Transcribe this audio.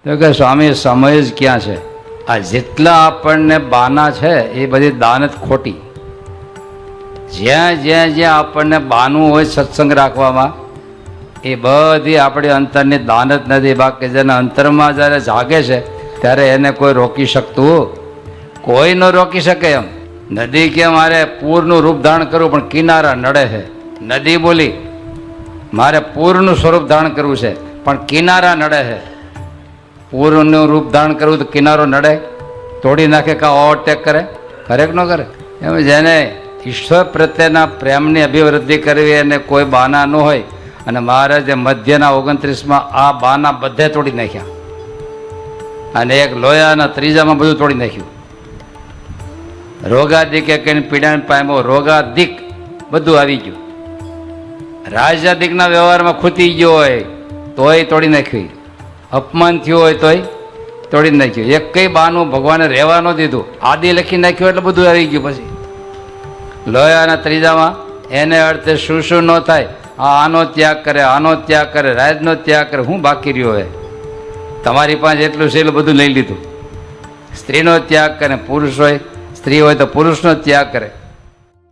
તો કે સ્વામી સમય જ ક્યાં છે? આ જેટલા આપણને બાના છે એ બધી દાન જ ખોટી. જ્યાં જ્યાં જ્યાં આપણને બાનું હોય સત્સંગ રાખવામાં એ બધી આપણી અંતરની દાન જ નથી. બાકી જેના અંતરમાં જ્યારે જાગે છે ત્યારે એને કોઈ રોકી શકતું કોઈ ન રોકી શકે. એમ નદી કે મારે પૂરનું રૂપ ધારણ કરવું પણ કિનારા નડે છે. નદી બોલી મારે પૂરનું સ્વરૂપ ધારણ કરવું છે પણ કિનારા નડે છે. પૂરનું રૂપ ધારણ કરવું તો કિનારો નડે, તોડી નાખે, કાં ઓવરટેક કરે, કરે કે ન કરે? એમ જેને ઈશ્વર પ્રત્યેના પ્રેમની અભિવૃદ્ધિ કરવી એને કોઈ બાના ન હોય. અને મહારાજે મધ્યના 29માં આ બાના બધે તોડી નાખ્યા અને એક લોયાના ત્રીજામાં બધું તોડી નાખ્યું. રોગાદિકે કઈ પીડાને પામ્યો, રોગાદિક બધું આવી ગયું. રાજાદિકના વ્યવહારમાં ખૂતી ગયો હોય તોય તોડી નાખ્યું. અપમાન થયું હોય તોય તોડી નાખ્યું. એક કઈ બાનું ભગવાને રહેવા ન દીધું. આદિ લખી નાખ્યું એટલે બધું આવી ગયું. પછી લોયાના ત્રીજામાં એને અર્થે શું શું ન થાય, આનો ત્યાગ કરે, આનો ત્યાગ કરે, રાજનો ત્યાગ કરે, હું બાકી રહ્યો હોય? તમારી પાસે એટલું છે એટલું બધું લઈ લીધું. સ્ત્રીનો ત્યાગ કરે, પુરુષ હોય સ્ત્રી હોય તો પુરુષનો ત્યાગ કરે.